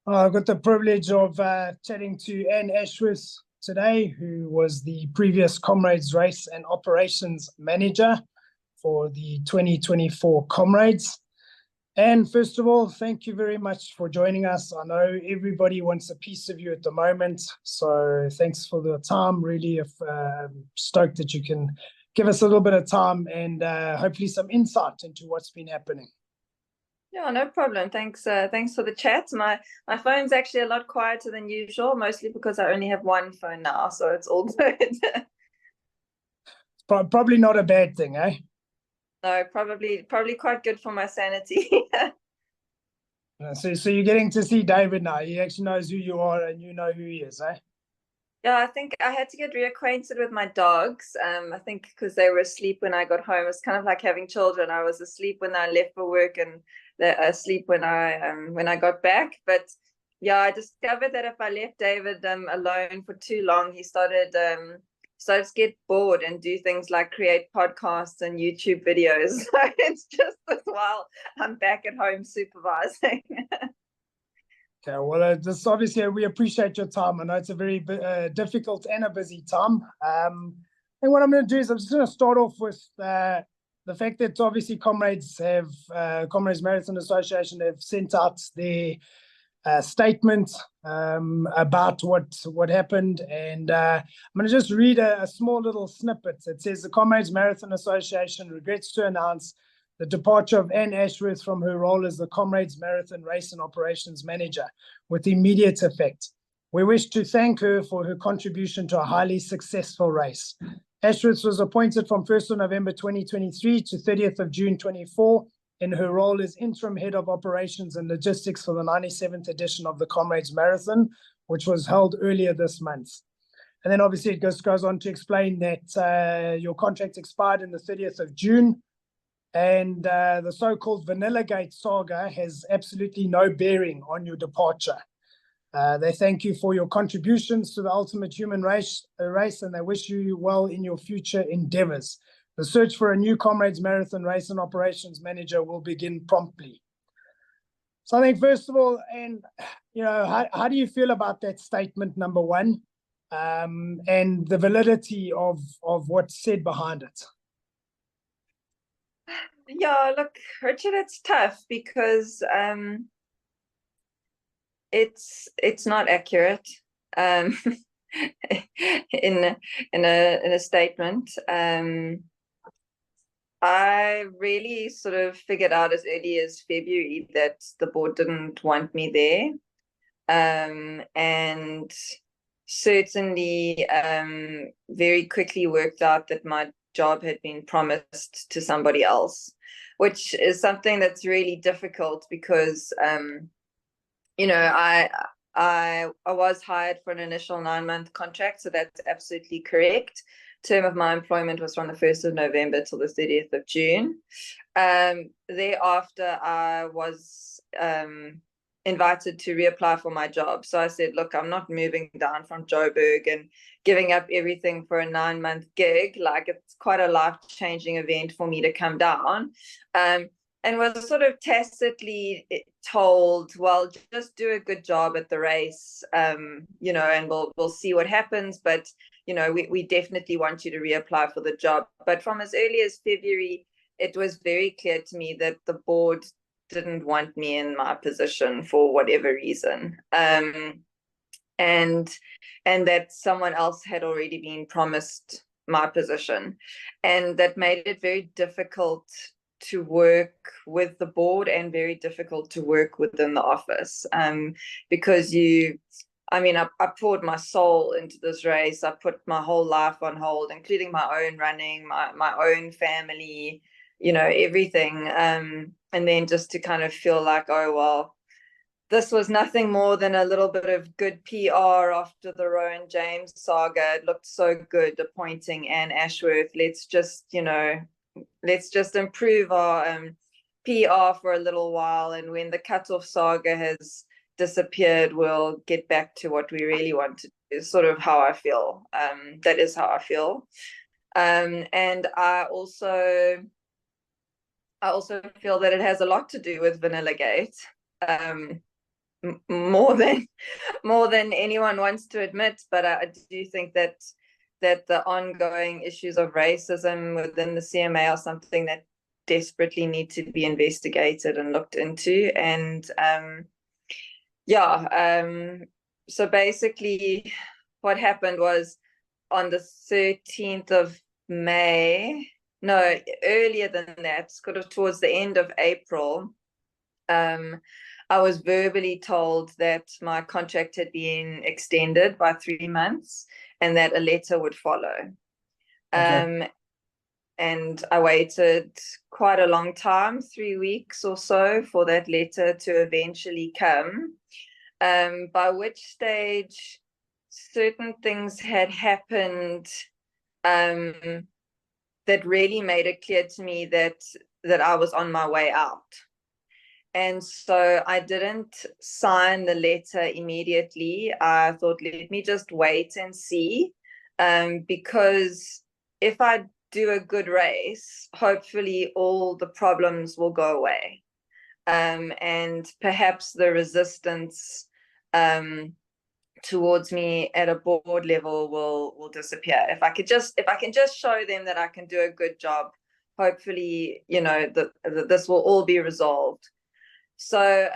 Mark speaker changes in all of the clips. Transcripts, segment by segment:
Speaker 1: I've got the privilege of chatting to Ann Ashworth today, who was the previous Comrades Race and Operations Manager for the 2024 Comrades. And first of all, thank you very much for joining us. I know everybody wants a piece of you at the moment, so thanks for the time. Really stoked that you can give us a little bit of time and hopefully some insight into what's been happening.
Speaker 2: Yeah, no problem. Thanks for the chat. My phone's actually a lot quieter than usual, mostly because I only have one phone now, so it's all good.
Speaker 1: It's probably not a bad thing, eh?
Speaker 2: No, probably quite good for my sanity.
Speaker 1: So you're getting to see David now. He actually knows who you are and you know who he is, eh?
Speaker 2: Yeah, I think I had to get reacquainted with my dogs. I think because they were asleep when I got home. It's kind of like having children. I was asleep when I left for work and they're asleep when I got back. But yeah, I discovered that if I left David alone for too long, he started to get bored and do things like create podcasts and YouTube videos. So it's just as well I'm back at home supervising.
Speaker 1: Okay, well, this obviously we appreciate your time. I know it's a very difficult and a busy time. And what I'm going to do is I'm just going to start off with the fact that obviously Comrades Marathon Association have sent out their statement about what happened, and I'm going to just read a small little snippet. It says the Comrades Marathon Association regrets to announce the departure of Ann Ashworth from her role as the Comrades Marathon Race and Operations Manager with immediate effect. We wish to thank her for her contribution to a highly successful race. Ashworth was appointed from 1st of November 2023 to 30th of June 24 in her role as Interim Head of Operations and Logistics for the 97th edition of the Comrades Marathon, which was held earlier this month. And then obviously it goes on to explain that your contract expired on the 30th of June, and the so-called Vanillagate saga has absolutely no bearing on your departure. They thank you for your contributions to the ultimate human race, and they wish you well in your future endeavors. The search for a new Comrades Marathon Race and Operations Manager will begin promptly. So I think, first of all, and how do you feel about that statement, number one, and the validity of what's said behind it?
Speaker 2: Yeah, look, Richard, it's tough because it's not accurate in a statement. I really sort of figured out as early as February that the board didn't want me there, and certainly very quickly worked out that my job had been promised to somebody else, which is something that's really difficult because I was hired for an initial 9-month contract, so that's absolutely correct. Term of my employment was from the 1st of November till the 30th of June. Thereafter, I was invited to reapply for my job. So I said, look, I'm not moving down from Joburg and giving up everything for a 9-month gig. Like, it's quite a life-changing event for me to come down. And was sort of tacitly told, well, just do a good job at the race, and we'll see what happens. But, we definitely want you to reapply for the job. But from as early as February, it was very clear to me that the board didn't want me in my position for whatever reason. And that someone else had already been promised my position. And that made it very difficult to work with the board and very difficult to work within the office, because I poured my soul into this race. I put my whole life on hold, including my own running, my own family, everything. And then just to kind of feel like, oh, well, this was nothing more than a little bit of good PR after the Rowan James saga. It looked so good appointing Ann Ashworth. Let's just improve our PR for a little while. And when the cutoff saga has disappeared, we'll get back to what we really want to do, is sort of how I feel. That is how I feel. And I also feel that it has a lot to do with Vanillagate. more than anyone wants to admit. But I do think that the ongoing issues of racism within the CMA are something that desperately need to be investigated and looked into. And so basically what happened was, on the 13th of May, no, earlier than that, sort of towards the end of April, I was verbally told that my contract had been extended by 3 months and that a letter would follow.
Speaker 1: Okay.
Speaker 2: And I waited quite a long time, 3 weeks or so, for that letter to eventually come, by which stage certain things had happened that really made it clear to me that I was on my way out. And so I didn't sign the letter immediately. I thought, let me just wait and see, because if I do a good race, hopefully all the problems will go away, and perhaps the resistance towards me at a board level will disappear. If I can just show them that I can do a good job, hopefully, this will all be resolved. So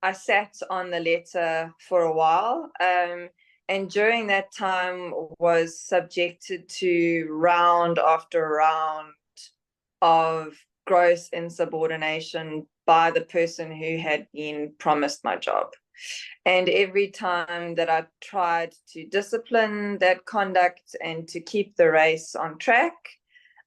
Speaker 2: I sat on the letter for a while, and during that time was subjected to round after round of gross insubordination by the person who had been promised my job. And every time that I tried to discipline that conduct and to keep the race on track,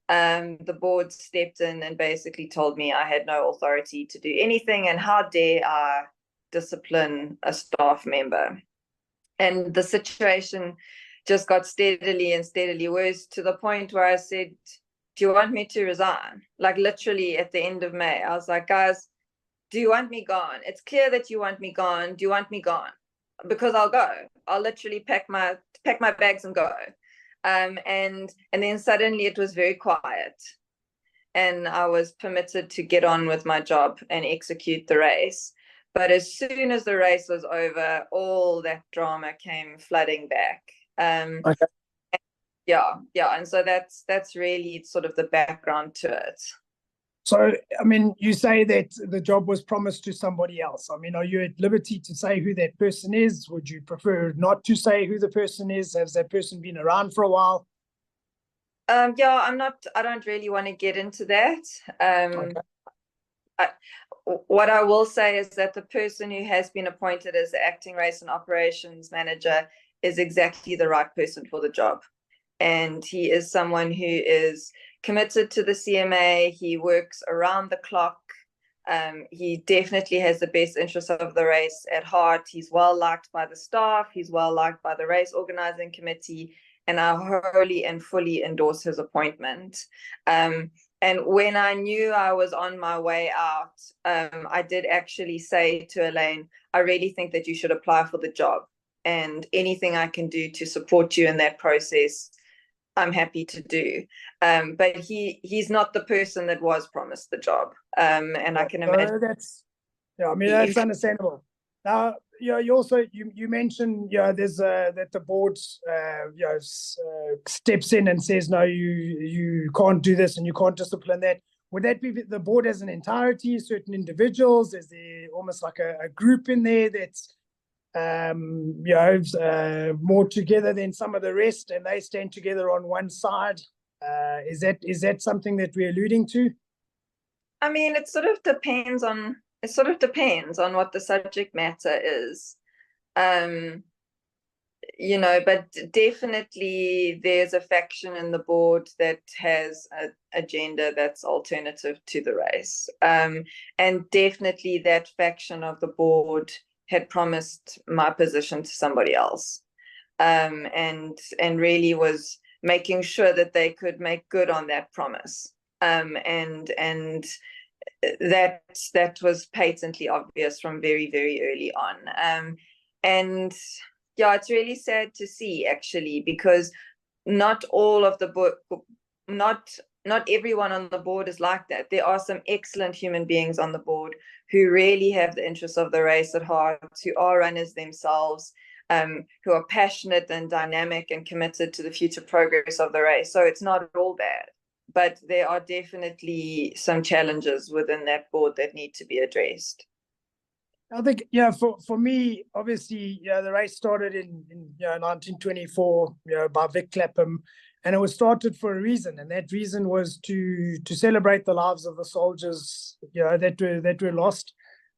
Speaker 2: the board stepped in and basically told me I had no authority to do anything, and how dare I discipline a staff member. And the situation just got steadily and steadily worse, to the point where I said, do you want me to resign? Like, literally at the end of May, I was like, guys, do you want me gone? It's clear that you want me gone. Do you want me gone? Because I'll go. I'll literally pack my bags and go. And then suddenly it was very quiet, and I was permitted to get on with my job and execute the race. But as soon as the race was over, all that drama came flooding back.
Speaker 1: Okay.
Speaker 2: And so that's really sort of the background to it.
Speaker 1: So, I mean, you say that the job was promised to somebody else. I mean, are you at liberty to say who that person is? Would you prefer not to say who the person is? Has that person been around for a while?
Speaker 2: I don't really want to get into that. What I will say is that the person who has been appointed as the acting race and operations manager is exactly the right person for the job. And he is someone who is committed to the CMA. He works around the clock. He definitely has the best interests of the race at heart. He's well liked by the staff. He's well liked by the race organizing committee. And I wholly and fully endorse his appointment. And when I knew I was on my way out, I did actually say to Elaine, I really think that you should apply for the job. And anything I can do to support you in that process, I'm happy to do. But he's not the person that was promised the job. And I can imagine.
Speaker 1: That's understandable. Now, you also you mentioned there's that the board steps in and says, no, you can't do this and you can't discipline that. Would that be the board as an entirety, certain individuals? Is there almost like a group in there that's more together than some of the rest, and they stand together on one side? Is that something that we're alluding to?
Speaker 2: I mean, it sort of depends on what the subject matter is. But definitely there's a faction in the board that has an agenda that's alternative to the race. And definitely that faction of the board had promised my position to somebody else, and really was making sure that they could make good on that promise. And that was patently obvious from very, very early on. And yeah, it's really sad to see, actually, because not all of the not everyone on the board is like that. There are some excellent human beings on the board who really have the interests of the race at heart, who are runners themselves, who are passionate and dynamic and committed to the future progress of the race. So it's not all bad, but there are definitely some challenges within that board that need to be addressed.
Speaker 1: I think, for me, obviously, the race started in 1924, by Vic Clapham, and it was started for a reason, and that reason was to celebrate the lives of the soldiers, that were lost,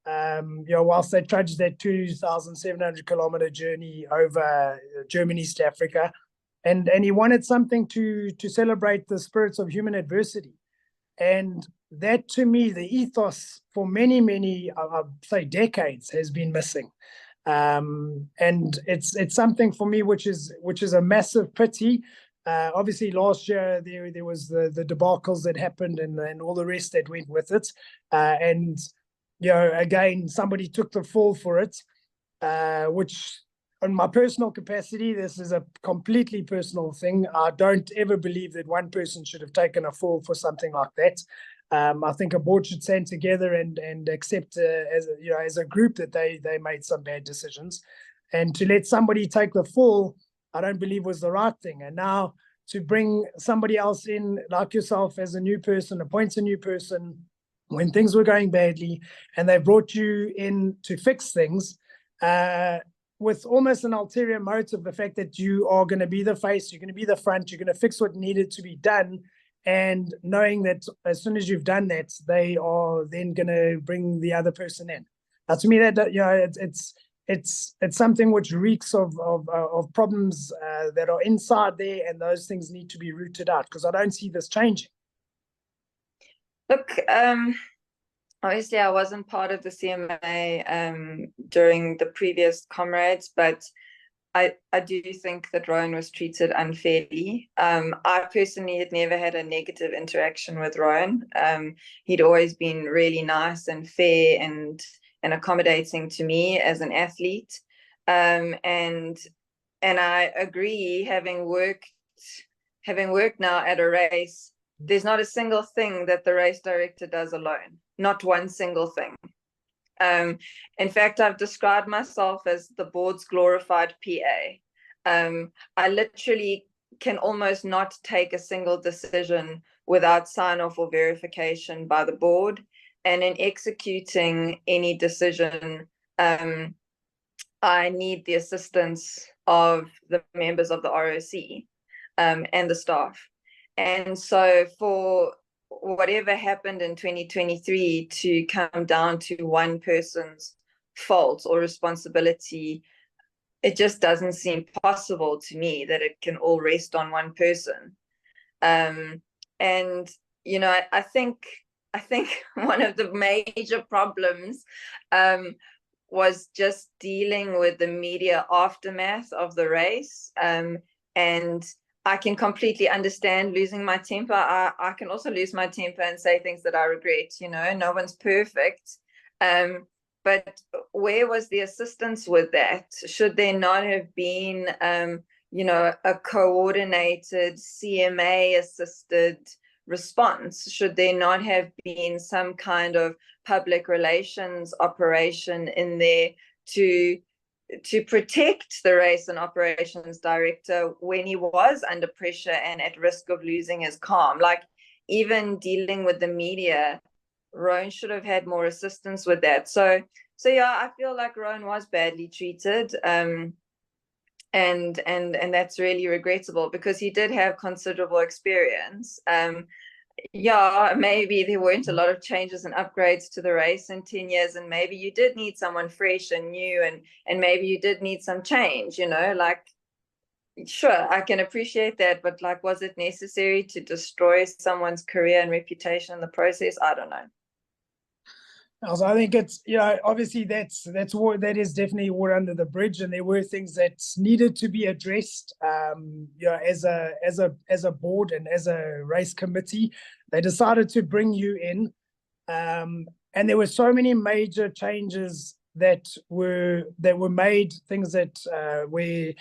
Speaker 1: whilst they trudged that 2,700 kilometer journey over Germany, East Africa, and he wanted something to celebrate the spirits of human adversity. And that, to me, the ethos for many, I'd say decades, has been missing. And it's something for me which is a massive pity. Obviously, last year there was the debacles that happened and all the rest that went with it. And again, somebody took the fall for it, which, in my personal capacity, this is a completely personal thing. I don't ever believe that one person should have taken a fall for something like that. I think a board should stand together and accept as a group that they made some bad decisions, and to let somebody take the fall, I don't believe was the right thing. And now to bring somebody else in, like yourself, as a new person, appoint a new person when things were going badly, and they brought you in to fix things, with almost an ulterior motive, the fact that you are going to be the face, you're going to be the front, you're going to fix what needed to be done, and knowing that as soon as you've done that, they are then going to bring the other person in. Now, to me, that it's something which reeks of problems that are inside there, and those things need to be rooted out, because I don't see this changing.
Speaker 2: Look, obviously, I wasn't part of the CMA during the previous Comrades, but I do think that Rowan was treated unfairly. I personally had never had a negative interaction with Rowan. He'd always been really nice and fair and accommodating to me as an athlete. And I agree, having worked now at a race, there's not a single thing that the race director does alone. Not one single thing. In fact, I've described myself as the board's glorified PA. I literally can almost not take a single decision without sign-off or verification by the board. And in executing any decision, I need the assistance of the members of the ROC and the staff. And so for whatever happened in 2023 to come down to one person's fault or responsibility, it just doesn't seem possible to me that it can all rest on one person. And I think one of the major problems was just dealing with the media aftermath of the race. And I can completely understand losing my temper. I can also lose my temper and say things that I regret. No one's perfect. But where was the assistance with that? Should there not have been, a coordinated CMA-assisted response? Should there not have been some kind of public relations operation in there to protect the race and operations director when he was under pressure and at risk of losing his calm? Like, even dealing with the media, Rowan should have had more assistance with that. So yeah, I feel like Rowan was badly treated, and that's really regrettable, because he did have considerable experience. Yeah, maybe there weren't a lot of changes and upgrades to the race in 10 years, and maybe you did need someone fresh and new, and maybe you did need some change, like, sure, I can appreciate that, but like, was it necessary to destroy someone's career and reputation in the process? I don't know.
Speaker 1: So I think it's, obviously that is definitely water under the bridge, and there were things that needed to be addressed. As a board and as a race committee, they decided to bring you in, and there were so many major changes that were made. Things that where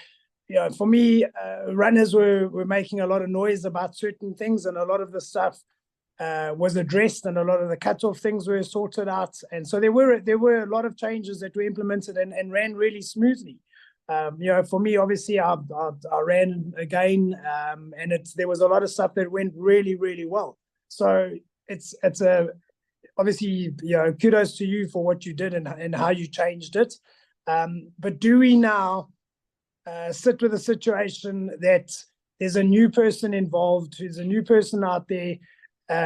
Speaker 1: for me, runners were making a lot of noise about certain things, and a lot of the stuff was addressed, and a lot of the cutoff things were sorted out. And so there were a lot of changes that were implemented and ran really smoothly. For me, obviously, I ran again, and there was a lot of stuff that went really, really well. So it's obviously, kudos to you for what you did and how you changed it. But do we now sit with a situation that there's a new person involved, who's a new person out there,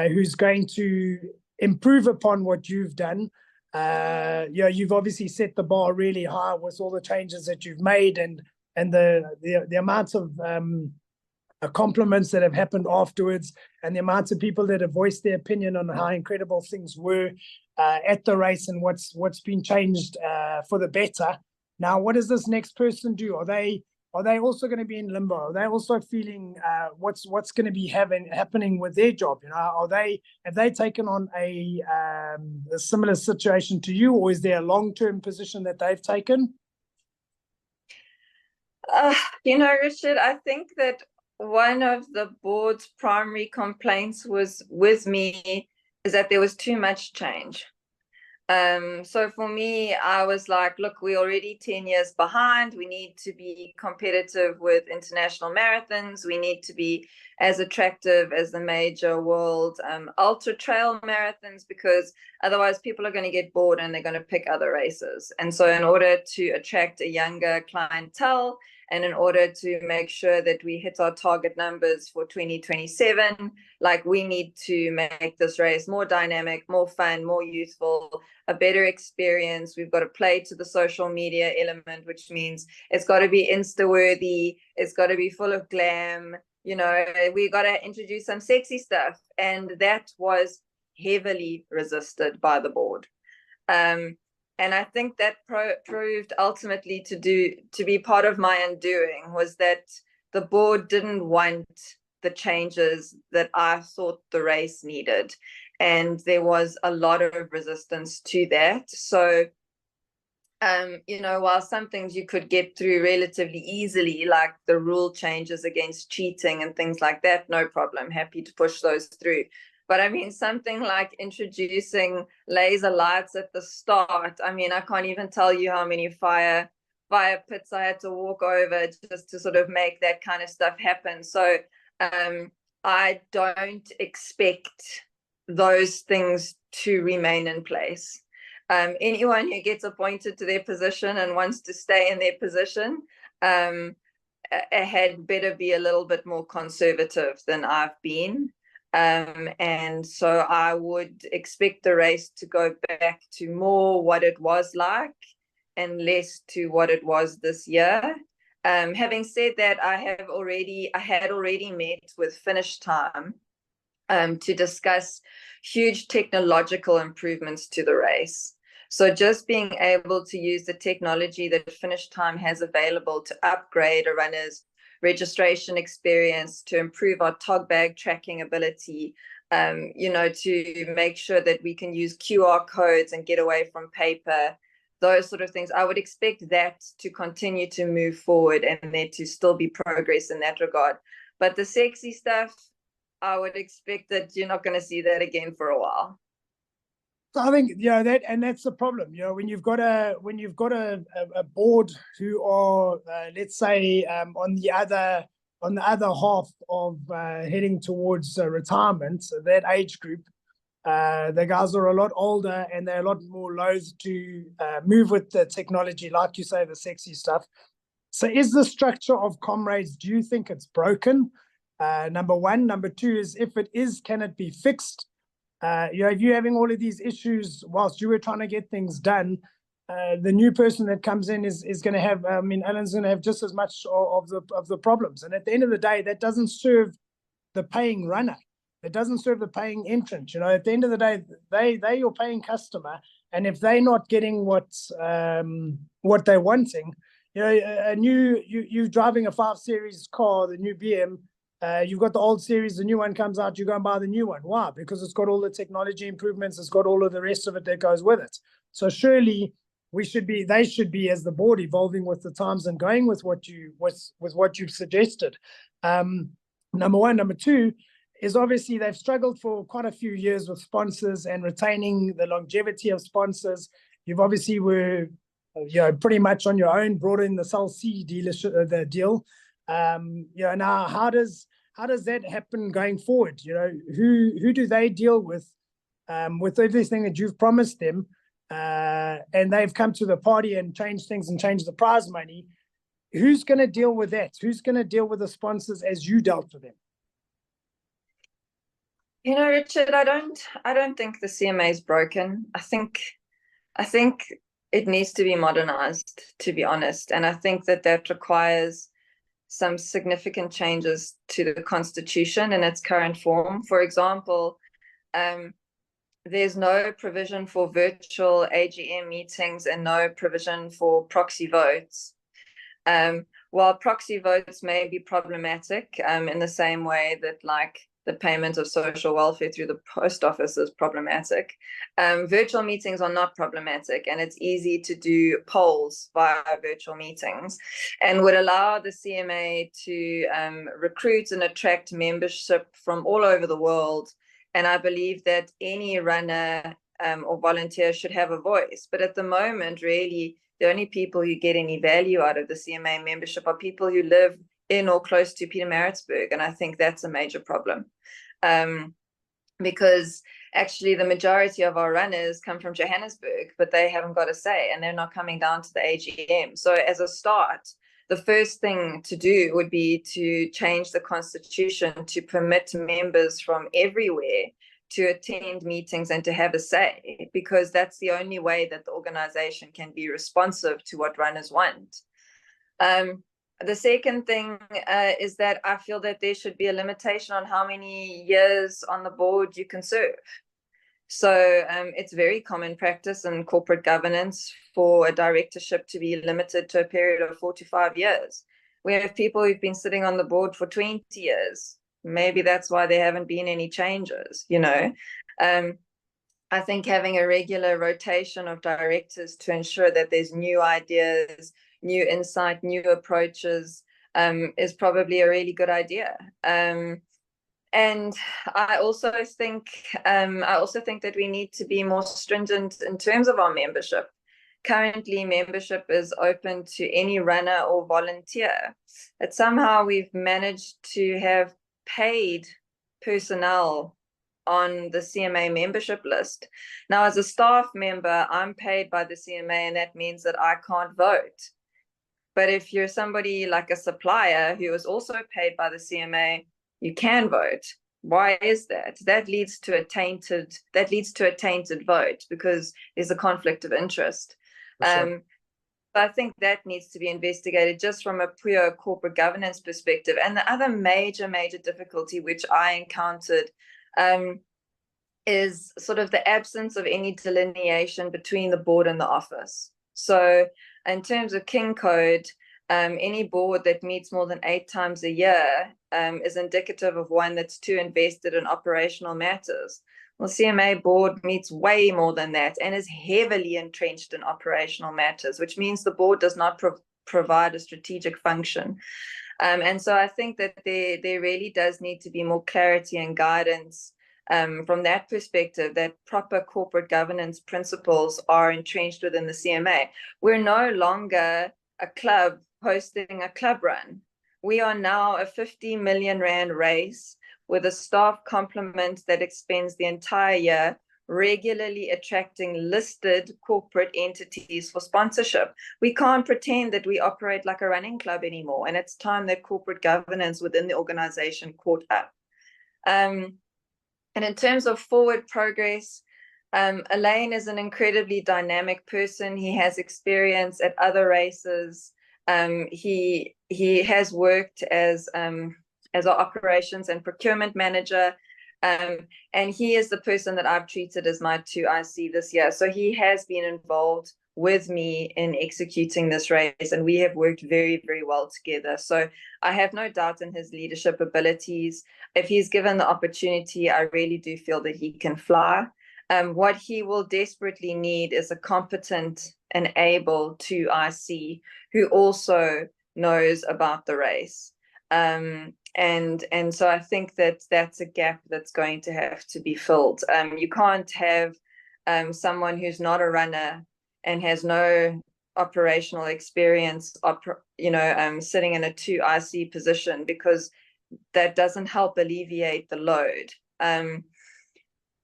Speaker 1: who's going to improve upon what you've done? You've obviously set the bar really high with all the changes that you've made, and the amount of compliments that have happened afterwards, and the amount of people that have voiced their opinion on how incredible things were at the race, and what's been changed for the better. Now, what does this next person do? Are they also going to be in limbo? Are they also feeling what's going to be happening with their job? Have they taken on a similar situation to you, or is there a long-term position that they've taken?
Speaker 2: Richard, I think that one of the board's primary complaints was with me is that there was too much change. So for me, I was like, look, we're already 10 years behind. We need to be competitive with international marathons. We need to be as attractive as the major world ultra trail marathons, because otherwise people are going to get bored and they're going to pick other races. And so in order to attract a younger clientele, and in order to make sure that we hit our target numbers for 2027, we need to make this race more dynamic, more fun, more youthful, a better experience. We've got to play to the social media element, which means it's got to be Insta-worthy. It's got to be full of glam. We got to introduce some sexy stuff. And that was heavily resisted by the board. And I think that proved ultimately to be part of my undoing, was that the board didn't want the changes that I thought the race needed. And there was a lot of resistance to that. So, while some things you could get through relatively easily, like the rule changes against cheating and things like that, no problem, happy to push those through. But I mean, something like introducing laser lights at the start. I mean, I can't even tell you how many fire pits I had to walk over just to sort of make that kind of stuff happen. So I don't expect those things to remain in place. Anyone who gets appointed to their position and wants to stay in their position had better be a little bit more conservative than I've been. And so I would expect the race to go back to more what it was like and less to what it was this year. Having said that, I had already met with Finish Time to discuss huge technological improvements to the race. So just being able to use the technology that Finish Time has available to upgrade a runner's registration experience, to improve our tog bag tracking ability, to make sure that we can use QR codes and get away from paper, those sort of things. I would expect that to continue to move forward and there to still be progress in that regard. But the sexy stuff, I would expect that you're not going to see that again for a while.
Speaker 1: So I think that's the problem. When you've got a board who are let's say on the other half of heading towards retirement, so that age group, the guys are a lot older and they're a lot more loath to move with the technology, like you say, the sexy stuff. So is the structure of Comrades, do you think it's broken? Number one. Number two is, if it is, can it be fixed? If you're having all of these issues whilst you were trying to get things done, the new person that comes in is going to have, Alan's going to have just as much of the problems. And at the end of the day, that doesn't serve the paying runner. It doesn't serve the paying entrant. At the end of the day, they're your paying customer. And if they're not getting what they're wanting, you're driving a 5 Series car, the new BM, you've got the old series, the new one comes out, you go and buy the new one. Why? Because it's got all the technology improvements, it's got all of the rest of it that goes with it. So surely they should be, as the board, evolving with the times and going with what you've suggested. Number one. Number two is obviously they've struggled for quite a few years with sponsors and retaining the longevity of sponsors. You've obviously were, pretty much on your own, brought in the Cell C dealership, the deal. Now how does that happen going forward? Who do they deal with everything that you've promised them? And they've come to the party and changed things and changed the prize money. Who's going to deal with that? Who's going to deal with the sponsors as you dealt with them?
Speaker 2: Richard, I don't think the CMA is broken. I think it needs to be modernized, to be honest. And I think that requires some significant changes to the constitution in its current form. For example, there's no provision for virtual AGM meetings and no provision for proxy votes. While proxy votes may be problematic, in the same way that the payment of social welfare through the post office is problematic, virtual meetings are not problematic, and it's easy to do polls via virtual meetings, and would allow the CMA to recruit and attract membership from all over the world. And I believe that any runner or volunteer should have a voice. But at the moment, really, the only people who get any value out of the CMA membership are people who live in or close to Pietermaritzburg. And I think that's a major problem, because actually the majority of our runners come from Johannesburg, but they haven't got a say and they're not coming down to the AGM. So as a start, the first thing to do would be to change the constitution to permit members from everywhere to attend meetings and to have a say, because that's the only way that the organization can be responsive to what runners want. The second thing is that I feel that there should be a limitation on how many years on the board you can serve. So it's very common practice in corporate governance for a directorship to be limited to a period of 4 to 5 years. We have people who've been sitting on the board for 20 years. Maybe that's why there haven't been any changes, I think having a regular rotation of directors to ensure that there's new ideas, new insight, new approaches is probably a really good idea. And I also think that we need to be more stringent in terms of our membership. Currently, membership is open to any runner or volunteer. But somehow we've managed to have paid personnel on the CMA membership list. Now, as a staff member, I'm paid by the CMA, and that means that I can't vote. But if you're somebody like a supplier who is also paid by the CMA, you can vote. Why is that? That leads to a tainted vote, because there's a conflict of interest. Sure. I think that needs to be investigated just from a pure corporate governance perspective. And the other major difficulty which I encountered is sort of the absence of any delineation between the board and the office. So in terms of King Code, any board that meets more than 8 times a year is indicative of one that's too invested in operational matters. Well, CMA board meets way more than that and is heavily entrenched in operational matters, which means the board does not provide a strategic function. And so I think that there really does need to be more clarity and guidance from that perspective, that proper corporate governance principles are entrenched within the CMA. We're no longer a club hosting a club run. We are now a 50 million rand race with a staff complement that expends the entire year, regularly attracting listed corporate entities for sponsorship. We can't pretend that we operate like a running club anymore, and it's time that corporate governance within the organization caught up. And in terms of forward progress, Elaine is an incredibly dynamic person. He has experience at other races. He has worked as our operations and procurement manager, and he is the person that I've treated as my 2IC this year. So he has been involved with me in executing this race, and we have worked very, very well together. So I have no doubt in his leadership abilities. If he's given the opportunity, I really do feel that he can fly. What he will desperately need is a competent and able 2IC who also knows about the race. And so I think that that's a gap that's going to have to be filled. You can't have someone who's not a runner and has no operational experience, sitting in a 2IC position, because that doesn't help alleviate the load.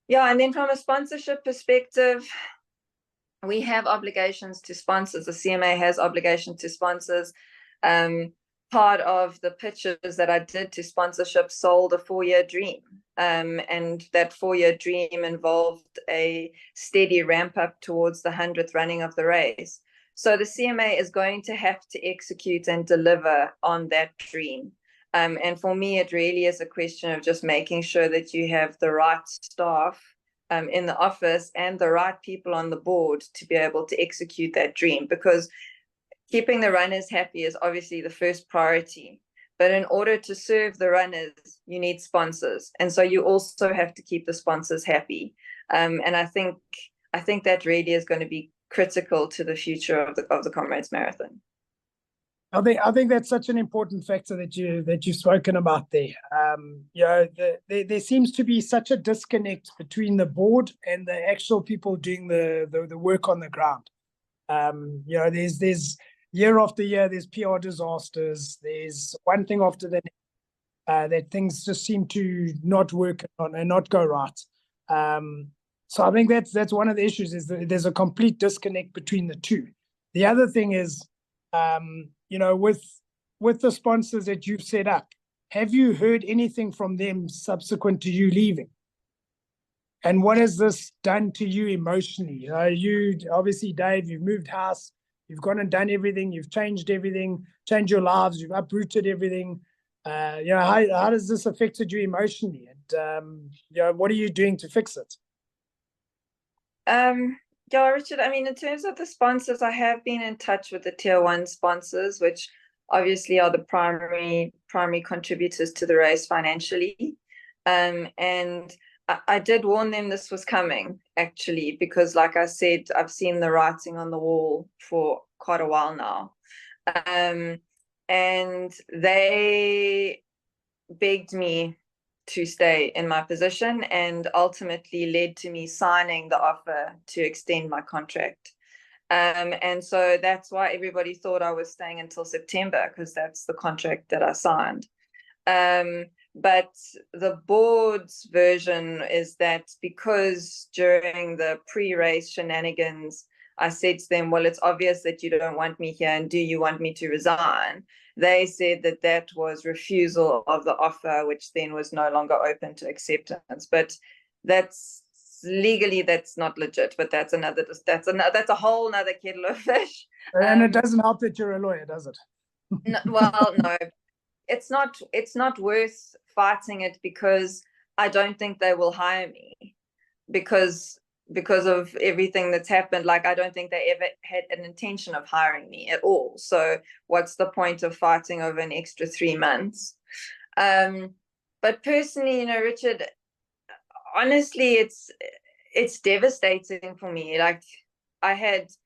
Speaker 2: Yeah, and then from a sponsorship perspective, we have obligations to sponsors. The CMA has obligations to sponsors. Part of the pitches that I did to sponsorship sold a 4-year dream. And that 4-year dream involved a steady ramp up towards the 100th running of the race. So the CMA is going to have to execute and deliver on that dream. And for me, it really is a question of just making sure that you have the right staff in the office and the right people on the board to be able to execute that dream, because keeping the runners happy is obviously the first priority. But in order to serve the runners, you need sponsors. And so you also have to keep the sponsors happy. And I think that really is going to be critical to the future of the Comrades Marathon.
Speaker 1: I think that's such an important factor that you've spoken about there. There seems to be such a disconnect between the board and the actual people doing the work on the ground. There's year after year, there's PR disasters. There's one thing after the next, that things just seem to not work on and not go right. So I think that's one of the issues, is that there's a complete disconnect between the two. The other thing is, with the sponsors that you've set up, have you heard anything from them subsequent to you leaving? And what has this done to you emotionally? You obviously, Dave, you've moved house, you've gone and done everything, you've changed everything, changed your lives, you've uprooted everything. How does this affected you emotionally? And what are you doing to fix it?
Speaker 2: Yeah, Richard, I mean, in terms of the sponsors, I have been in touch with the tier 1 sponsors, which obviously are the primary contributors to the race financially. And I did warn them this was coming, actually, because like I said, I've seen the writing on the wall for quite a while now. And they begged me to stay in my position, and ultimately led to me signing the offer to extend my contract. And so that's why everybody thought I was staying until September, because that's the contract that I signed. But the board's version is that because during the pre-race shenanigans, I said to them, well, it's obvious that you don't want me here, and do you want me to resign? They said that that was refusal of the offer, which then was no longer open to acceptance. But that's legally, that's not legit. But that's a whole nother kettle of fish.
Speaker 1: And it doesn't help that you're a lawyer, does it?
Speaker 2: No, it's not worth fighting it, because I don't think they will hire me because of everything that's happened. Like, I don't think they ever had an intention of hiring me at all. So what's the point of fighting over an extra 3 months? But personally, Richard, honestly, it's devastating for me. Like, it's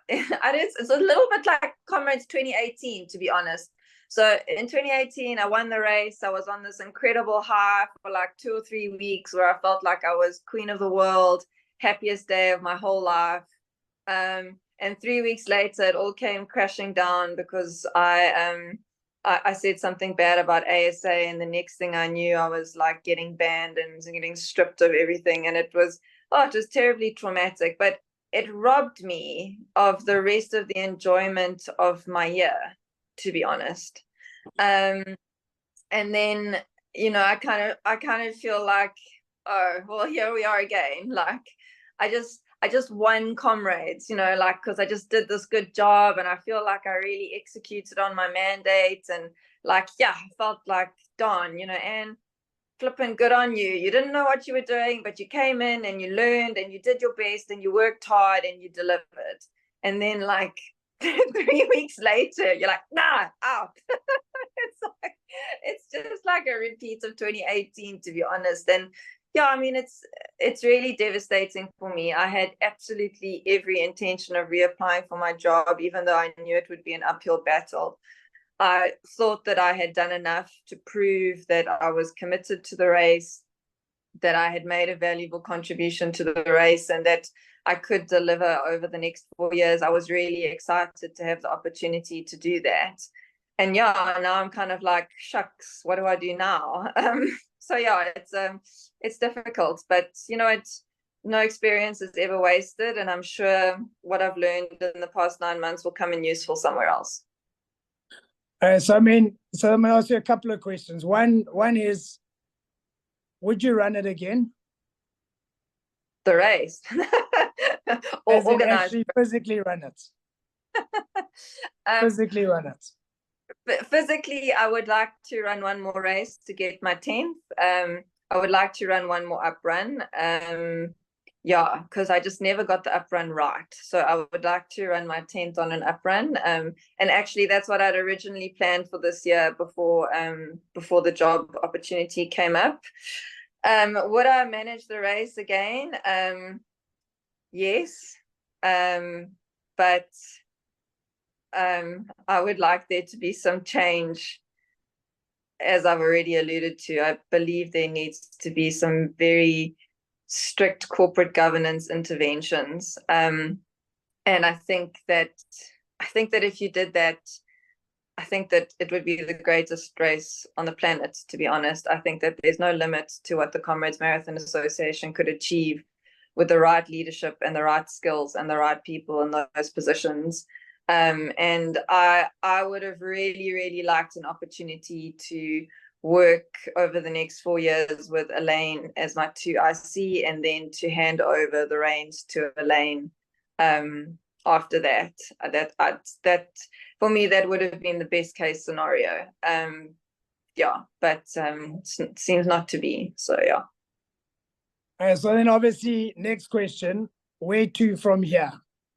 Speaker 2: a little bit like Comrades 2018, to be honest. So in 2018, I won the race. I was on this incredible high for like 2 or 3 weeks, where I felt like I was queen of the world, happiest day of my whole life. And 3 weeks later, it all came crashing down because I said something bad about ASA, and the next thing I knew, I was like getting banned and getting stripped of everything. And it was terribly traumatic, but it robbed me of the rest of the enjoyment of my year, to be honest. And then, I kind of feel like, oh, well, here we are again. Like, I just won Comrades, because I just did this good job, and I feel like I really executed on my mandate, and like, yeah, I felt like, darn, and flipping good on you. You didn't know what you were doing, but you came in and you learned and you did your best and you worked hard and you delivered. And then like 3 weeks later, you're like, nah, out. It's just like a repeat of 2018, to be honest. And Yeah, I mean, it's really devastating for me. I had absolutely every intention of reapplying for my job, even though I knew it would be an uphill battle. I thought that I had done enough to prove that I was committed to the race, that I had made a valuable contribution to the race, and that I could deliver over the next 4 years. I was really excited to have the opportunity to do that. And yeah, now I'm kind of like, shucks, what do I do now? So yeah, it's difficult, but you know, no experience is ever wasted, and I'm sure what I've learned in the past 9 months will come in useful somewhere else.
Speaker 1: So I'm going to ask you a couple of questions. One is, would you run it again?
Speaker 2: The race, or
Speaker 1: As in
Speaker 2: organize,
Speaker 1: actually physically run it. Physically run it.
Speaker 2: Physically, I would like to run one more race to get my 10th. I would like to run one more up run. Yeah, because I just never got the up run right. So I would like to run my 10th on an up run. And actually, that's what I'd originally planned for this year before the job opportunity came up. Would I manage the race again? Yes. But I would like there to be some change. As I've already alluded to, I believe there needs to be some very strict corporate governance interventions. And I think that if you did that, I think that it would be the greatest race on the planet, to be honest. I think that there's no limit to what the Comrades Marathon Association could achieve with the right leadership and the right skills and the right people in those positions. And I would have really, really liked an opportunity to work over the next 4 years with Elaine as my 2 IC, and then to hand over the reins to Elaine after that. That for me, that would have been the best case scenario. Yeah, but seems not to be. So yeah.
Speaker 1: So then, obviously, next question: where to from here?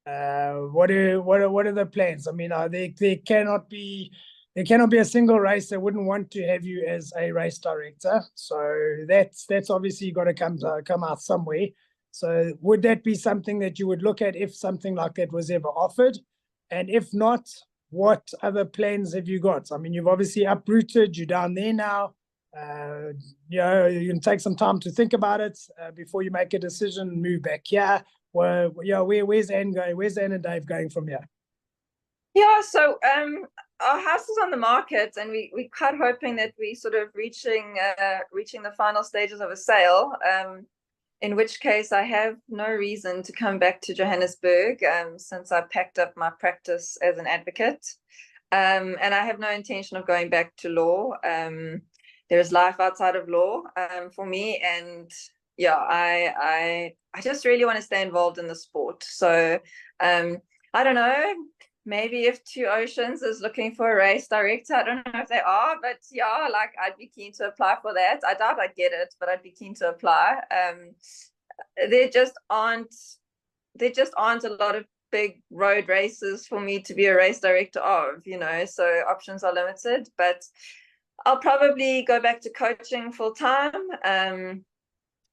Speaker 1: What are the plans? I mean, there cannot be a single race that wouldn't want to have you as a race director. So that's obviously got to come out somewhere. So would that be something that you would look at if something like that was ever offered? And if not, what other plans have you got? I mean, you've obviously uprooted, you're down there now. You know, you can take some time to think about it before you make a decision and move back here. Well, yeah, where's Ann going? Where's Ann and Dave going from here?
Speaker 2: Yeah, so our house is on the market, and we're quite hoping that we sort of reaching the final stages of a sale. In which case, I have no reason to come back to Johannesburg since I packed up my practice as an advocate, and I have no intention of going back to law. There is life outside of law for me, and yeah, I just really want to stay involved in the sport. So I don't know, maybe if Two Oceans is looking for a race director, I don't know if they are, but yeah, like I'd be keen to apply for that. I doubt I'd get it, but I'd be keen to apply. There just aren't a lot of big road races for me to be a race director of, you know, so options are limited, but I'll probably go back to coaching full time.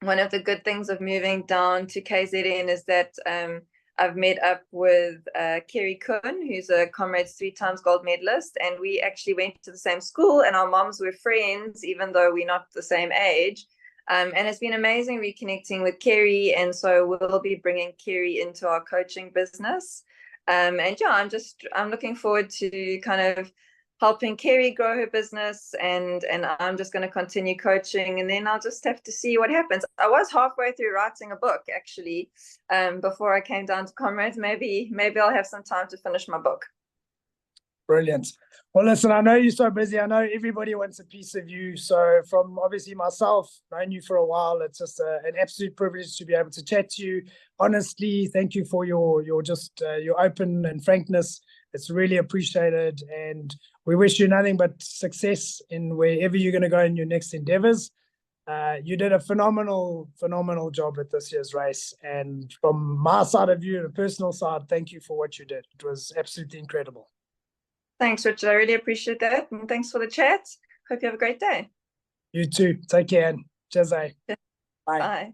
Speaker 2: One of the good things of moving down to KZN is that I've met up with Kerry Kuhn, who's a Comrades 3 times gold medalist, and we actually went to the same school, and our moms were friends, even though we're not the same age. And it's been amazing reconnecting with Kerry, and so we'll be bringing Kerry into our coaching business. And yeah, I'm looking forward to kind of helping Kerry grow her business, and I'm just going to continue coaching, and then I'll just have to see what happens. I was halfway through writing a book actually before I came down to Comrades. Maybe I'll have some time to finish my book.
Speaker 1: Brilliant. Well, listen, I know you're so busy. I know everybody wants a piece of you. So from obviously myself, knowing you for a while, it's just an absolute privilege to be able to chat to you. Honestly, thank you for your open and frankness. It's really appreciated, and we wish you nothing but success in wherever you're going to go in your next endeavors. You did a phenomenal job at this year's race, and from my side of you, the personal side, thank you for what you did. It was absolutely incredible.
Speaker 2: Thanks, Richard. I really appreciate that, and thanks for the chat. Hope you have a great day.
Speaker 1: You too. Take care. Cheers.
Speaker 3: Bye.
Speaker 2: Bye.